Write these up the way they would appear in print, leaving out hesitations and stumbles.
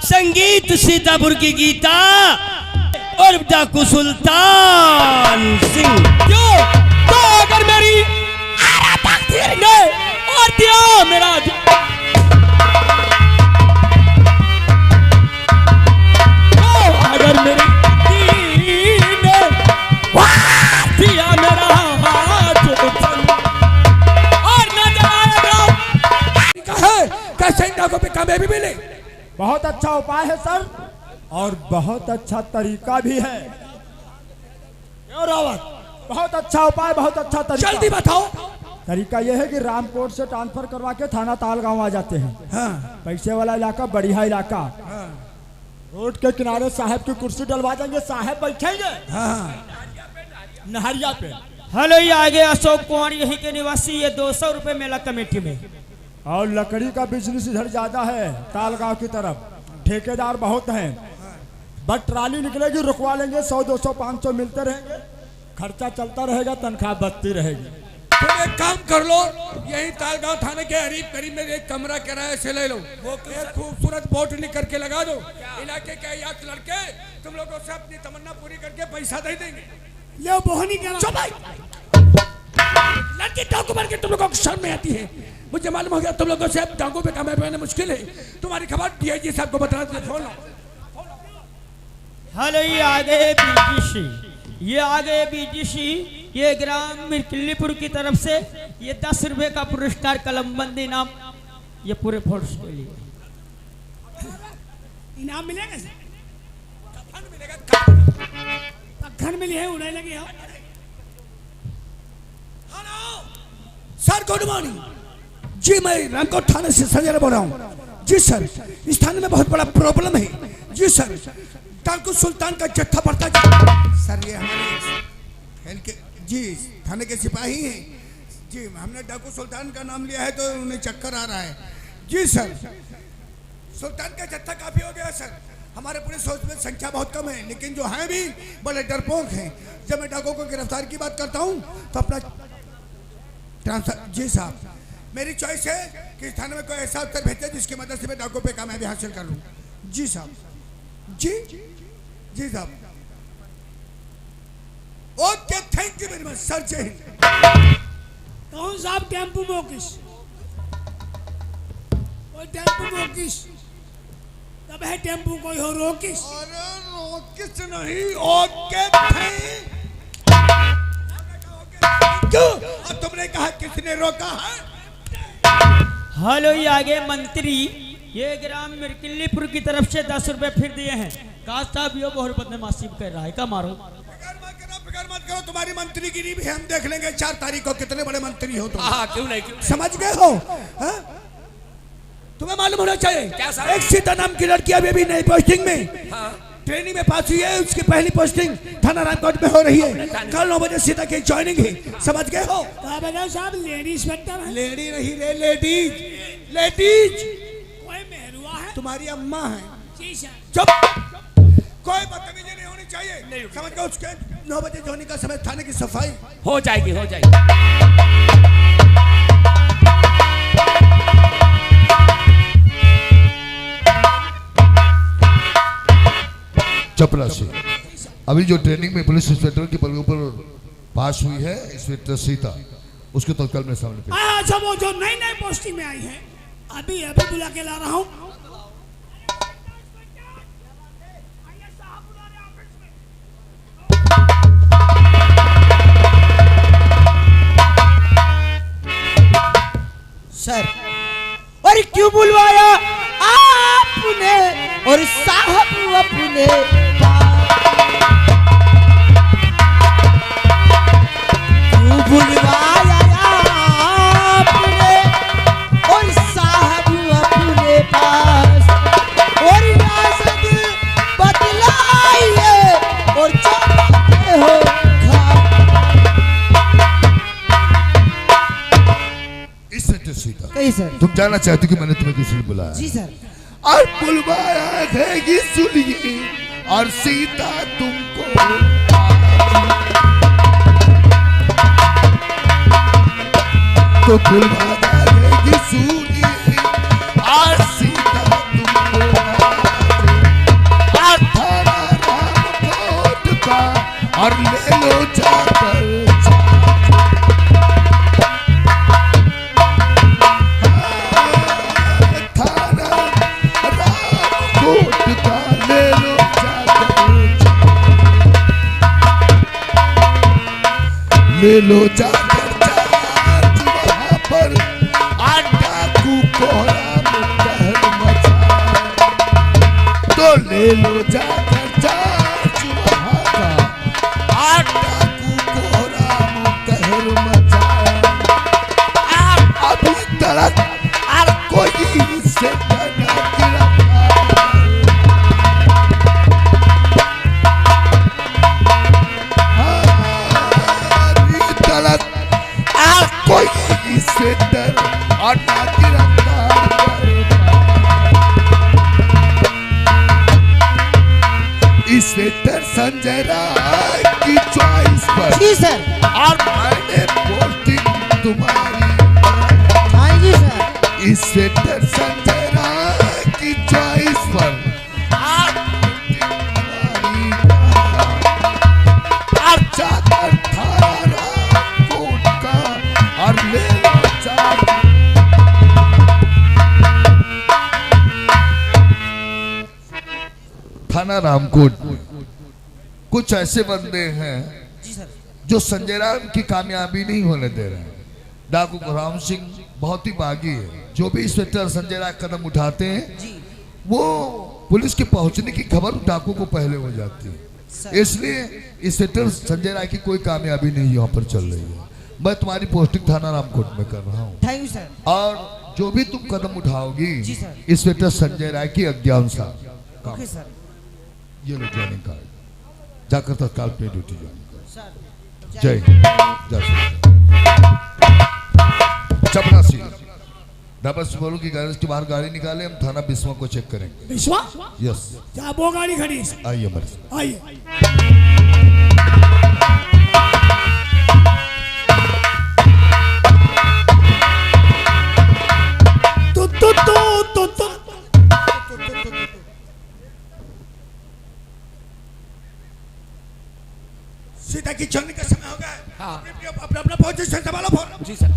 संगीत सीतापुर की गीता और डाकू सुल्तान सिंह। क्यों? तो अगर मेरी तकदीर ने और दिया मेरा अगर मेरी दीन ने दिया मेरा हाथ और न जलाएगा कैसे डाकू पे कामयाबी मिले। बहुत अच्छा उपाय है सर, और बहुत अच्छा तरीका भी है। बहुत अच्छा उपाय, बहुत अच्छा तरीका। जल्दी बताओ। तरीका यह है कि रामकोट से ट्रांसफर करवा के थाना तालगांव आ जाते हैं। हाँ। पैसे वाला इलाका, बढ़िया इलाका। हाँ। रोड के किनारे साहब की कुर्सी डलवा देंगे, साहब बैठेंगे। हाँ। नहरिया पे। हेलो, ये आगे अशोक कुमार यहीं के निवासी, ये 200 रुपए मेला कमेटी में। और लकड़ी का बिजनेस इधर ज्यादा है तालगांव की तरफ, ठेकेदार बहुत हैं। बस ट्राली निकलेगी, रुकवा लेंगे, 100, 200, 500 मिलते रहेंगे, खर्चा चलता रहेगा, तनख्वाह बढ़ती रहेगी। तुम एक काम कर लो, यही तालगांव थाने के करीब में एक कमरा किराए से ले लो, एक खूबसूरत बोर्ड लिख करके लगा दो। इलाके के याद लड़के तुम लोगों से अपनी तमन्ना पूरी करके पैसा दे देंगे। ले बोहनी करा। चुप भाई, लड़की डाकू बन के तुम लोगों को शर्म में आती है। मुझे मालूम हो गया तुम लोगों से अब डाकू पे कामयाब होना मुश्किल है। तुम्हारी खबर डीआईजी साहब को बताना चाहिए। फोन लो। हेलो, ये आगे बीजीसी, ये आगे बीजीसी, ये ग्राम मिर्किल्लीपुर की तरफ से ये 10 रुपए का पुरस्कार कलमबंदी नाम, ये पूरे फोर्स के लिए इनाम मिलेगा सर? कफन मिलेगा। पखन मिली है, उड़ने लगे हो। हेलो सर, गुड मॉर्निंग जी। मैं रामकोट थाने से संजय बोल रहा हूँ जी। सर, इस थाने में बहुत बड़ा प्रॉब्लम है जी। सर, डाकू सुल्तान का जत्था पड़ता है सर। ये हमारे जी थाने के सिपाही हैं जी। हमने डाकू सुल्तान का नाम लिया है तो उन्हें चक्कर आ रहा है जी। सर, सुल्तान का जत्था काफी हो गया सर। हमारे पुलिस फोर्स में संख्या बहुत कम है, लेकिन जो हैं भी बड़े डरपोक हैं। जब मैं डाकू को गिरफ्तार की बात करता हूँ तो अपना ट्रांसफर जी साहब, मेरी चॉइस है कि थाने में कोई ऐसा अफसर भेजे जिसकी मदद से मैं डाकू पे कामयाबी हासिल कर लूँ जी साहब। जी जी साहब, okay, thank you very much sir. जय हिंद। कौन साहब टेम्पू मोकिस? कोई टेम्पू मोकिस तब है, टेम्पू कोई हो रोकिस? अरे रोकिस नहीं, ओके थैंक यू। और तुमने कहा किसने रोका है? हेलो, ये आगे मंत्री, ये ग्राम मिर्किल्लीपुर की तरफ से 10 रुपए फिर दिए हैं। काश साहब ये बहुत बदमाशी कर रहा है, क्या मारो? फिकर मत करो, तुम्हारी मंत्रीगिरी भी हम देख लेंगे 4 तारीख को। कितने बड़े मंत्री हो तुम। क्यों नहीं, क्यों नहीं? समझ गए हो? तुम्हें मालूम होना चाहिए क्या साहब? एक सीता नाम की लड़की अभी भी नई पोस्टिंग में ट्रेनिंग में पास हुई है। उसकी पहली पोस्टिंग थाना रामकोट में हो रही है। कल 9 बजे सीता की ज्वाइनिंग है, समझ गए हो? कहा बताओ साहब, लेडी इंस्पेक्टर है? लेडी नहीं रे, लेडीज। लेडीज कोई मेहरुआ है? तुम्हारी अम्मा है। जी सर। चुप, कोई बदतमीजी नहीं होनी चाहिए, समझ गए? उसके 9 बजे होने का समय, थाने की सफाई हो जाएगी, हो जाएगी। चपरासी, अभी जो ट्रेनिंग में पुलिस इंस्पेक्टर के पद पर पास हुई है इंस्पेक्टर सीता, उसके तत्काल में सामने पे। अच्छा, वो जो नई नई पोस्टिंग में आई है, अभी अभी बुला के ला रहा हूँ। सर, और क्यों बुलवाया आपने और साहब अपने? क्यों बुलवाया आपने और साहब अपने पास? और इजाजत बतलाइए और चाहते हो सीता, कहीं सर, तुम जानना चाहते हो कि मैंने तुम्हें किस लिए बुलाया? जी सर। और बुलवाया है कि सुनिए, और सीता तुमको तो बुलवाया है कि सुनिए, और सीता तुमको लो जाकर चार्ज वहाँ पर डाकू कोहराम कहर मचा। तो ले लो जाकर चार्ज वहाँ का डाकू कोहराम कहर मचा। अभी तक और कोई से बना कोई इससे डर और ना गिरफ्तार करेगा। इससे डर संजय राय की चॉइस पर जी सर। और मैंने पोस्टिंग तुम्हारी। हाँ जी सर। इससे डर संजय राय की चॉइस पर और जाकर थाना कोर्ट का और ले लो चार्ज। थाना रामकोट कुछ ऐसे बंदे हैं जो संजय राम की कामयाबी नहीं होने दे रहे हैं। डाकू राम सिंह बहुत ही बागी है। जो भी इंस्पेक्टर संजय राय कदम उठाते हैं वो पुलिस के पहुंचने की खबर डाकू को पहले हो जाती है। इसलिए इंस्पेक्टर संजय राय की कोई कामयाबी नहीं यहाँ पर चल रही है। मैं तुम्हारी पोस्टिंग थाना रामकोट में कर रहा हूँ थैंक यू सर। और जो भी तुम कदम उठाओगी जी सर। इंस्पेक्टर संजय राय की अज्ञानसा ओके सर। ये लो ज्वाइनिंग कार्ड। जाकर तत्काल पे ड्यूटी ज्वाइन करो। सर जय जय श्री चपरासी डबल से बोलो कि गैरेज के बाहर गाड़ी निकाले, हम थाना बिस्वा को चेक करेंगे। विश्वा यस क्या वो गाड़ी खड़ी है? आइए हमारे साथ। आइए। तो सीता की चलने का समय हो गया है। हाँ। अपना अपना पोजीशन संभालो फोन। जी सर।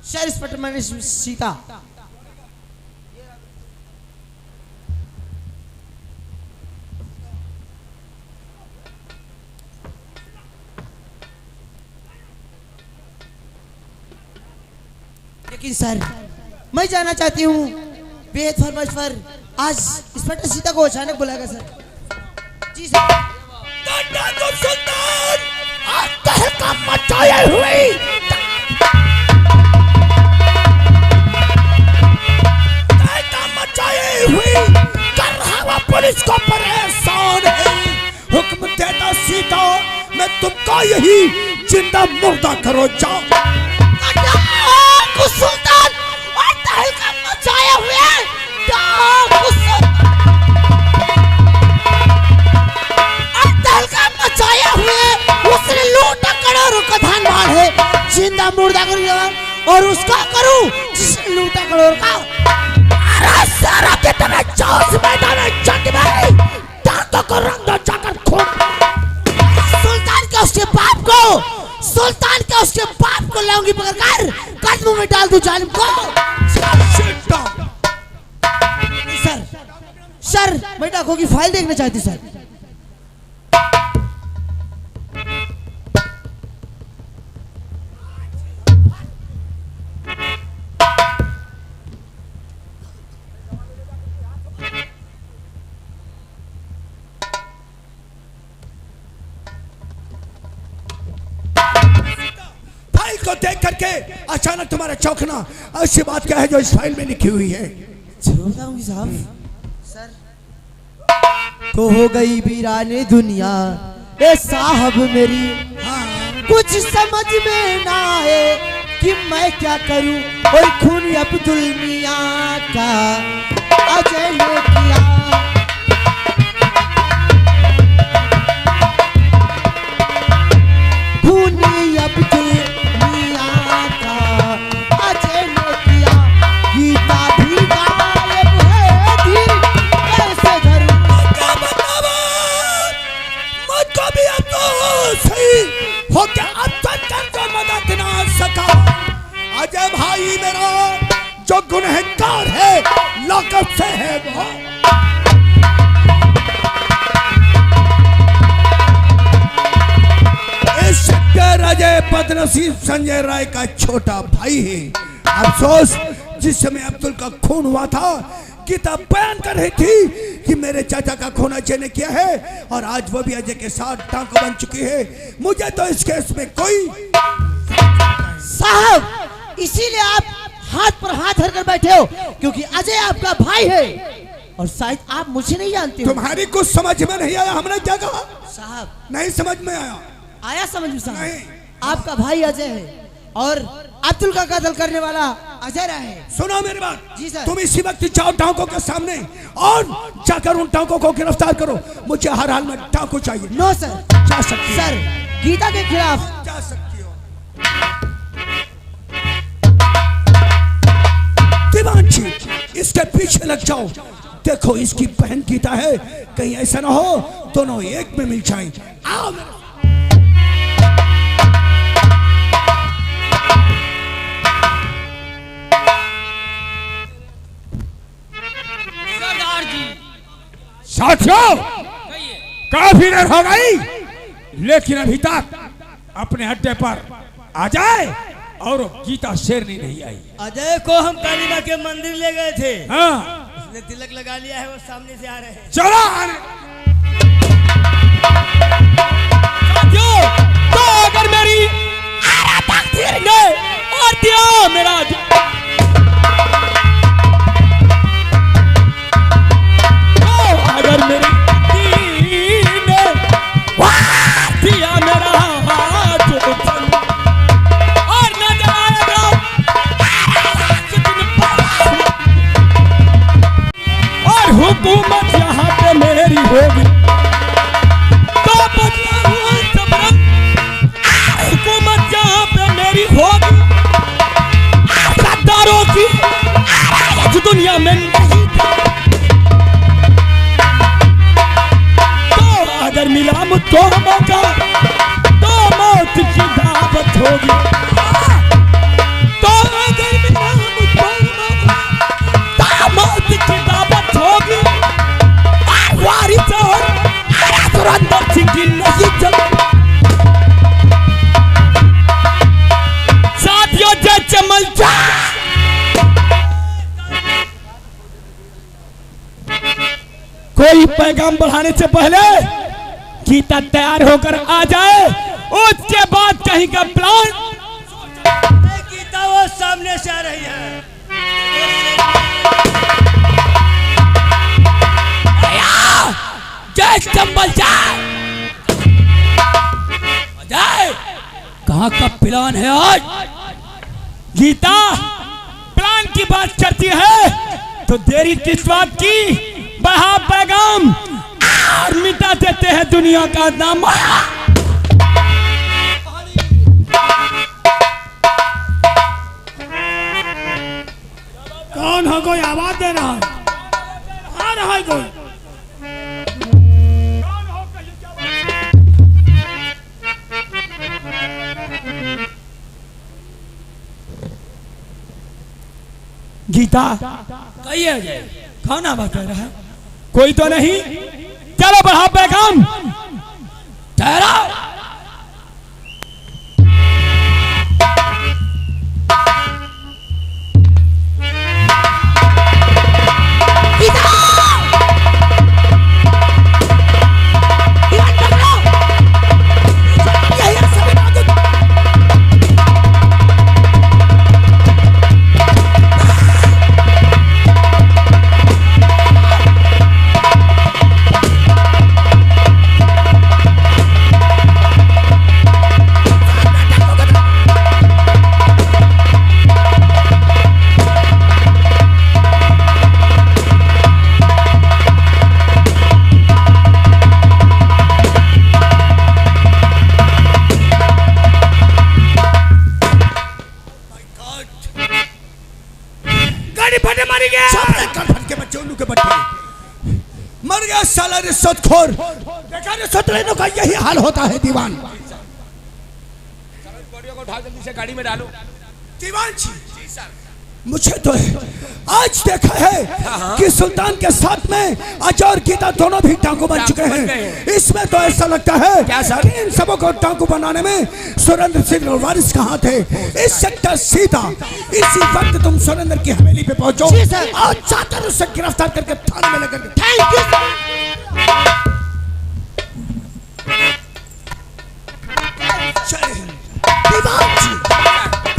सर इंस्पेक्टर मैंने सीता। लेकिन सर मैं जानना चाहती हूँ बेहद फरमाइश पर आज इंस्पेक्टर सीता को अचानक बुलाएगा सर। जी सर। सुल्तान आज तहलका मचाए हुए कर रहा हुआ पुलिस को परेशान है। हुक्म देता सीता मैं तुमको यही जिंदा मुर्दा करो जाओ। सुल्तान और तहलका मचाए हुए मचाया हुए उसने लूटा करोड़ों का धन बाढ़ है। जिंदा मुर्दा करूं और उसका करूं जिसने लूटा करोड़ का। अरे सारा के तुम्हें चौस मैदान में जंग में दांतों को रंग दो जाकर खून। सुल्तान के उसके बाप को लाऊंगी पकड़कर कदमों में डाल दूं जालिम को। सर मैं डाकू की फाइल देखना चाहती सर। फाइल को देख करके अचानक तुम्हारा चौंकना ऐसी बात क्या है जो इस फाइल में लिखी हुई है? बताऊंगी साहब। सर तो हो गई वीराने दुनिया ए साहब मेरी। कुछ समझ में ना आए कि मैं क्या करूं। और खून अब्दुल मियां का अजय ने किया। खूनी अब्दुल मियां का अजय ने किया। गीता भी गायब है दिल कैसे धरूं। मुझको भी अब तो सही हो गया। अब तक को मदद ना सका। अजय भाई मेरा जो गुनहगार है लॉकअप से है वो ये बदनसीब संजय राय का छोटा भाई है। अफसोस जिस समय अब्दुल का खून हुआ था, गीता बयान कर रही थी कि मेरे चाचा का खून अजय ने किया है और आज वो भी अजय के साथ टांको बन चुकी है। मुझे तो इस केस में कोई साहब इसीलिए आप हाथ पर हाथ धरकर बैठे हो क्योंकि अजय आपका भाई है और शायद आप मुझे नहीं जानते हो। तुम्हारी कुछ समझ में नहीं आया। हमने क्या कहा साहब? नहीं समझ में आया। आया समझ में साहब? नहीं। आपका भाई अजय है और अब्दुल का कत्ल करने वाला अजय रहा है। सुनो मेरी बात। जी सर। तुम इसी वक्त जाओ टांकों के सामने और जाकर उन टांकों को गिरफ्तार करो। मुझे हर हाल में टांकों चाहिए। No sir. जा सकती हो। सर गीता के खिलाफ जा सकती हो। दीवानची इसके पीछे लग जाओ। देखो इसकी बहन गीता है, कहीं ऐसा ना हो दोनों एक में मिल जाएं। आओ सरदार जी। साथियों काफी देर हो गई लेकिन अभी तक अपने अड्डे पर आ जाए और गीता शेरनी नहीं आई। अजय को हम कालीमा के मंदिर ले गए थे। हाँ उसने तिलक लगा लिया है, वो सामने से आ रहे हैं। चलो आने। साथियों, तो अगर मेरी तकदीर ने और दिया मेरा अगर मेरी दीन ने दिया मेरा हाथ और न जलाएगा और हुकूमत यहाँ पे मेरी होगी तो हुकूमत यहाँ पे मेरी होगी। गद्दारों की आज दुनिया में नहीं तो अगर मिला मुझको मौका तो मौत की दावत होगी। तो अगर मिला मुझको मौका तो मौत की दावत होगी। वारिस और तुरंत की नहीं चल साथियों जय चमल जा। कोई पैगाम बढ़ाने से पहले गीता तैयार होकर आ जाए, उसके बाद कहीं का प्लान। गीता वो सामने से आ रही है। जय चंबल जा। कहाँ का प्लान है आज? गीता प्लान की बात करती है तो देरी किस बात की? बढ़ा पैगाम और मिटा देते हैं दुनिया का नाम। कौन है? कोई आवाज दे रहा है? आ रहा है कोई? गीता कहिए कौन आवाज दे रहा है? कोई तो नहीं। चलो बढ़ा पैगाम। ठहरा। मर गया साला रिश्वतखोर। देखा रिश्वत लेने का यही हाल होता है दीवान। बॉडियों को उठा जल्दी से गाड़ी में डालो। दीवान जी मुझे तो आज देखा है कि सुल्तान के साथ में अजय और गीता दोनों भी डाकू बन चुके हैं। इसमें तो ऐसा लगता है कि इन सबों को डाकू बनाने में सुरेंद्र सिंह और वारिस कहाँ थे। इस सेक्टर सीधा इसी वक्त तुम सुरेंद्र की हवेली पे पहुंचो और चाकर उसे गिरफ्तार करके थाने में लेकर। थैंक यू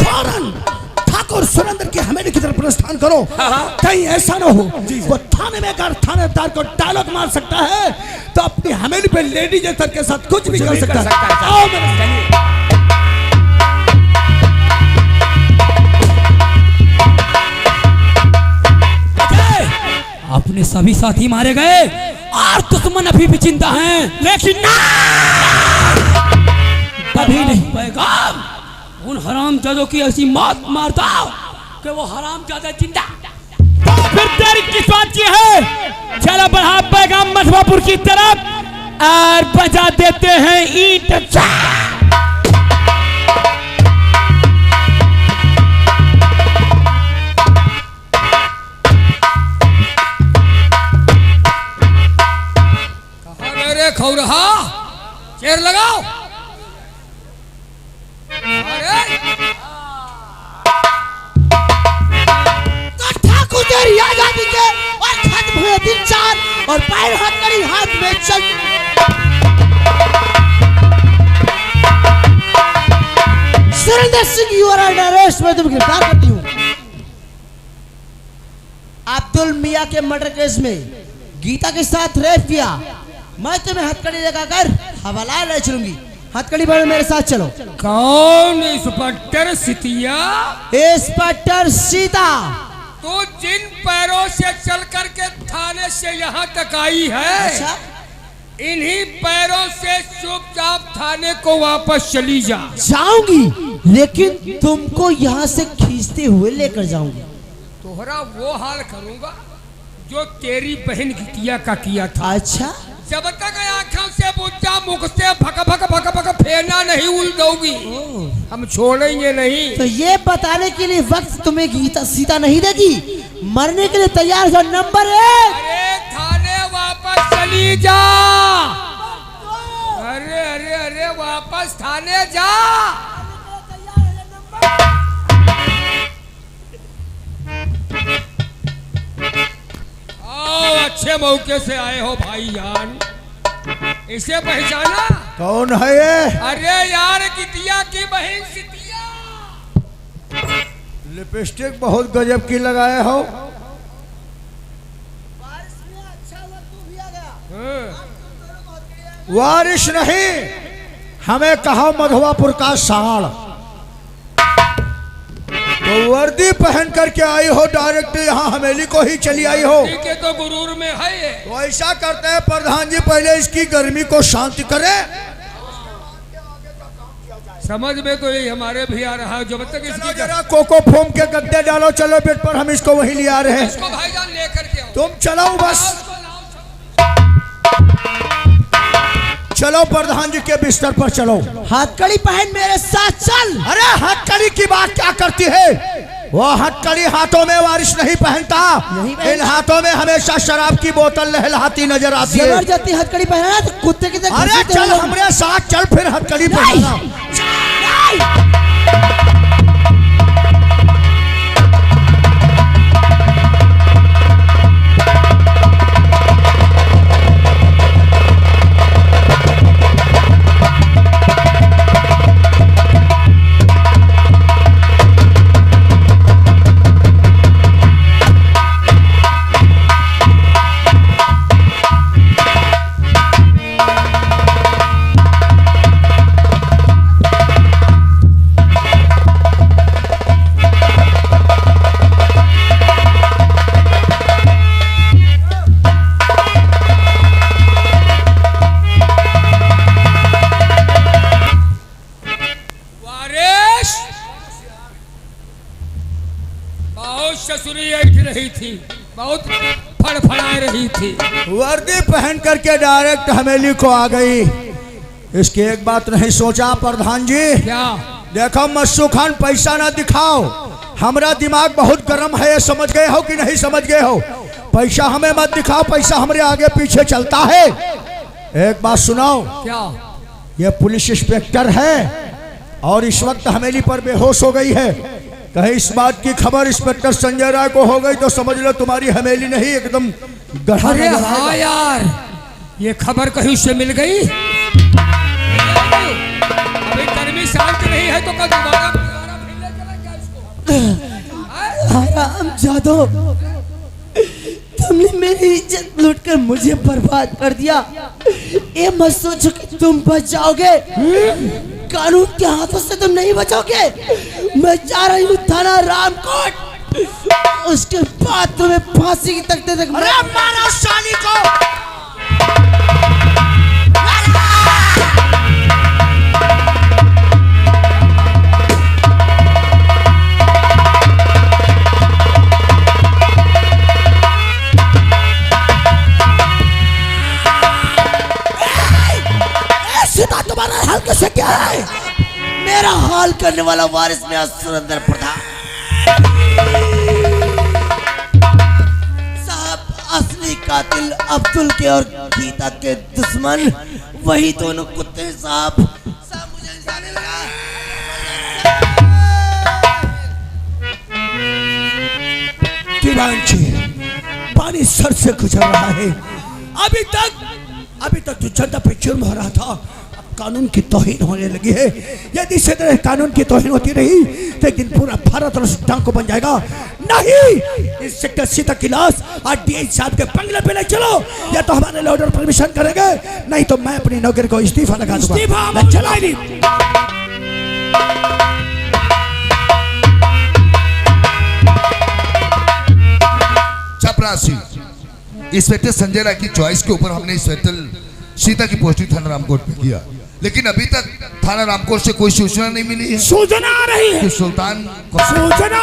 फौरन ठाकुर सुरेंद्र की हवेली की तरफ प्रस्थान करो। कहीं ऐसा ना हो वो थाने में अगर थानेदार को डायलॉग मार सकता है तो अपनी हवेली पे लेडी जेसर के साथ कुछ भी कर सकता है। आओ मेरे अपने सभी साथी मारे गए और दुश्मन अभी भी जिंदा हैं, लेकिन ना कभी नहीं पैगाम उन हरामजादों की ऐसी मौत मारता कि वो हरामजादा जिंदा। फिर तेरी किस बात की है? चलो बढ़ा पैगाम मधवापुर की तरफ और बजा देते हैं ईंट। खौरहा चेर लगाओ। तो ठाकुर तेरी आजादी के और खत्म हुए दिन चार और पैर हथकड़ी हाथ में चल। Surendra Singh you are under arrest. मैं तुम्हें गिरफ्तार करती हूँ। अब्दुल मियां के मर्डर केस में गीता के साथ रेप किया। मैं तुम्हें हथकड़ी लगाकर हवाला ले चलूंगी। हथकड़ी पर मेरे साथ चलो। कौन इंस्पेक्टर सितिया? इंस्पेक्टर सीता। तो जिन पैरों से चल करके थाने से यहाँ तक आई है, अच्छा? इन्हीं पैरों से चुपचाप थाने को वापस चली जा। जाऊंगी, लेकिन तुमको यहाँ से खींचते हुए लेकर जाऊंगी। तोहरा वो हाल करूंगा जो तेरी बहन गितिया का किया था। अच्छा? जब तक आंखों से बुझा मुख से भक भक भक भक फेरना नहीं उलझोगी, हम छोड़ेंगे नहीं। तो ये बताने के लिए वक्त तुम्हें गीता सीता नहीं देगी। मरने के लिए तैयार हो। नंबर 1। अरे थाने वापस चली जा। अरे अरे अरे वापस थाने जा। अच्छे मौके से आए हो भाईजान। इसे पहचाना? कौन है ये? अरे यार गितिया की बहन सितिया। लिपस्टिक बहुत गजब की लगाए हो। वारिश नहीं, हमें कहा मधवापुर का साड़। तो वर्दी पहन करके आई हो, डायरेक्ट यहाँ हवेली को ही चली आई हो। के तो गुरूर में है ये। तो ऐसा करते हैं प्रधान जी, पहले इसकी गर्मी को शांति करें। समझ में तो यही हमारे भी आ रहा है। जब तक इसकी जरा कोको फोम के गद्दे डालो, चलो बेड पर, हम इसको वहीं ले आ रहे हैं। इसको भाईजान लेकर के आओ। तुम चलो बस, चलो प्रधान जी के बिस्तर पर चलो। हथकड़ी पहन मेरे साथ चल। अरे हथकड़ी की बात क्या करती है? वो हथकड़ी हाथों में वारिश नहीं पहनता। इन हाथों में हमेशा शराब की बोतल लहलहाती नजर आती है। जबरदस्ती हथकड़ी पहना तो कुत्ते की तरह। अरे चल हमारे साथ चल, फिर हथकड़ी पहनना। बहुत फड़फड़ा रही थी। वर्दी पहन करके डायरेक्ट हवेली को आ गई। इसकी एक बात नहीं सोचा प्रधान जी? क्या? देखो मस्सू खान, पैसा ना दिखाओ, हमारा दिमाग बहुत गर्म है, समझ गए हो कि नहीं समझ गए हो? पैसा हमें मत दिखाओ, पैसा हमारे आगे पीछे चलता है। एक बात सुनाओ, क्या? ये पुलिस इंस्पेक्टर है और इस वक्त हवेली पर बेहोश हो गई है। कहीं इस बात की खबर इंस्पेक्टर संजय राय को हो गई तो समझ लो तुम्हारी हवेली नहीं एकदम गढ़ा अरे नजर आएगा। हाँ यार, ये खबर कहीं से मिल गई। अभी गर्मी शांत नहीं है तो कल दोबारा फिरने चलेंगे इसको। आराम जादो, तुमने मेरी इज्जत लूटकर मुझे बर्बाद कर दिया। ये मत सोचो कि तुम बच जाओगे, कानून के हाथों से तुम नहीं बचोगे। मैं जा रही हूँ थाना रामकोट, उसके बाद तुम्हें फांसी की तख्ते तक मारो साली को। सीधा तुम्हारा हाल कैसे क्या है? मेरा हाल करने वाला वारिस में सुरेंद्र प्रधान साहब, असली कातिल अब्दुल के और गीता के दुश्मन वही दोनों कुत्ते हैं साहब। मुझे जाने लगा। दीवानची, पानी सर से गुजर रहा है। अभी तक जो जनता पे जुर्म हो रहा था, अब कानून की तौहीन होने लगी है। यदि इसी तरह कानून की तौहीन होती रही तो एक दिन पूरा भारत और डांको बन जाएगा। नहीं, इस सेक्टर सीता की लाश आरटीआई साहब के बंगले पे ले चलो, या तो हमारे लॉर्डर परमिशन करेंगे, नहीं तो मैं अपनी नौकरी को इस्तीफा लगा दूंगा। चला चपरासी इंस्पेक्टर संजय राय की चॉइस के ऊपर हमने इंस्पेक्टर सीता की पोस्टिंग थाना रामकोट में किया, लेकिन अभी तक थाना रामकोट से कोई सूचना नहीं मिली है। सूचना आ रही है कि सुल्तान को सूचना।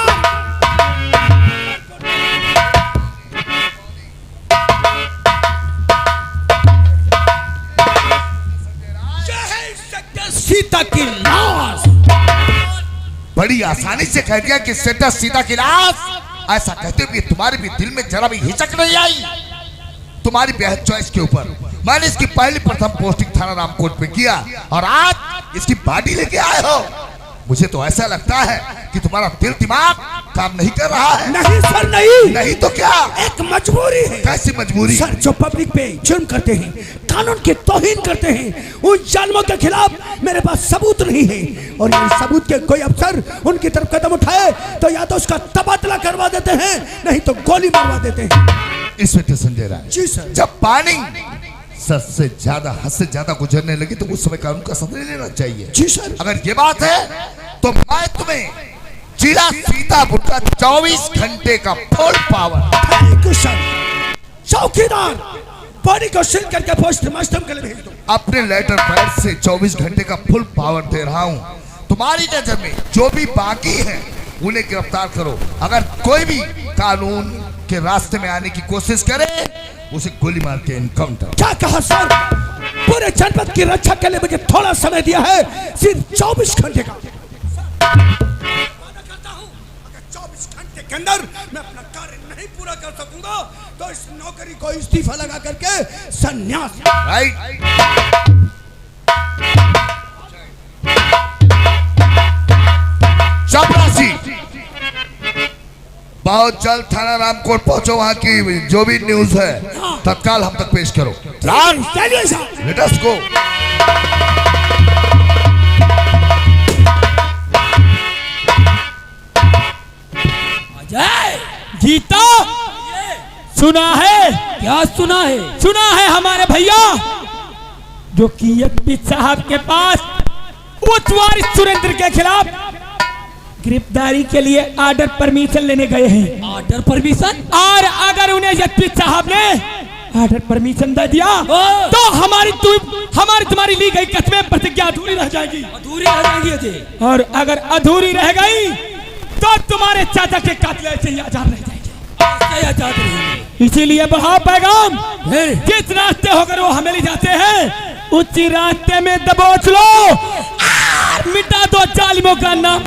सीता की लाश बड़ी आसानी से कह दिया कि सेटा सीता की लाश। ऐसा कहते हुए तुम्हारे भी दिल में जरा भी हिचक नहीं आई? तुम्हारी बेहद चॉइस के ऊपर मैंने इसकी पहली प्रथम पोस्टिंग थाना रामकोट में किया और आज इसकी बॉडी लेके आए हो। मुझे तो ऐसा लगता है कि तुम्हारा दिल दिमाग काम नहीं कर रहा है। नहीं सर, नहीं तो क्या? एक मजबूरी है। कैसी मजबूरी? सर, जो पब्लिक पे जुर्म करते हैं, कानून की तौहीन करते हैं, उन जालिमों के खिलाफ मेरे पास सबूत नहीं है, और ये सबूत के कोई अफसर उनकी तरफ कदम उठाए तो या तो उसका तबादला करवा देते हैं, नहीं तो गोली मारवा देते हैं। Inspector Sanjay Rai ji sir. जब पानी सर से ज्यादा हद से ज्यादा गुजरने लगी तो उस समय कानून का सहारा लेना चाहिए। जी सर। अगर ये बात है तो मैं तुम्हें जिला सीतापुर का 24 घंटे का full power. Thank you sir. चौकीदार, बॉडी को सील करके पोस्टमार्टम के लिए भेज दो। अपने लेटर पैड से 24 घंटे का फुल पावर दे रहा हूँ। तुम्हारी नजर में जो भी बाकी है उन्हें गिरफ्तार करो। अगर कोई भी कानून के रास्ते में आने की कोशिश करे उसे गोली मार के एनकाउंटर। क्या कहा सर? पूरे जनपद की रक्षा के लिए मुझे थोड़ा समय दिया है, सिर्फ 24 घंटे का। करता हूं, अगर 24 घंटे के अंदर मैं अपना कार्य नहीं पूरा कर सकूंगा तो इस नौकरी को इस्तीफा लगा करके संन्यास। राइट। चपरासी, बहुत जल्द थाना रामकोट पहुंचो। वहां की जो भी न्यूज है तत्काल हम तक पेश करो। राम, चलिए साहब। लेट अस गो। अजय, गीता, सुना है? क्या सुना है? सुना है हमारे भैया जो कि एसपी साहब के पास उच्च वारिस सुरेंद्र के खिलाफ गिरफ्तारी के लिए ऑर्डर परमिशन लेने गए हैं। Order permission? और अगर उन्हें एसपी साहब ने ऑर्डर परमिशन दे दिया तो हमारी तुम्हारी ली गई कस्में प्रतिज्ञा अधूरी रह जाएगी। अधूरी रह जाएगी। और अगर अधूरी रह गई तो तुम्हारे चाचा के कातिल ऐसे ही आजाद रह जाएंगे। आजाद रहेंगे। इसीलिए बढ़ाओ पैगाम, जिस रास्ते होकर वो हमें ले जाते हैं उसी रास्ते में दबोच लो, मिटा दो जालिमों का नाम।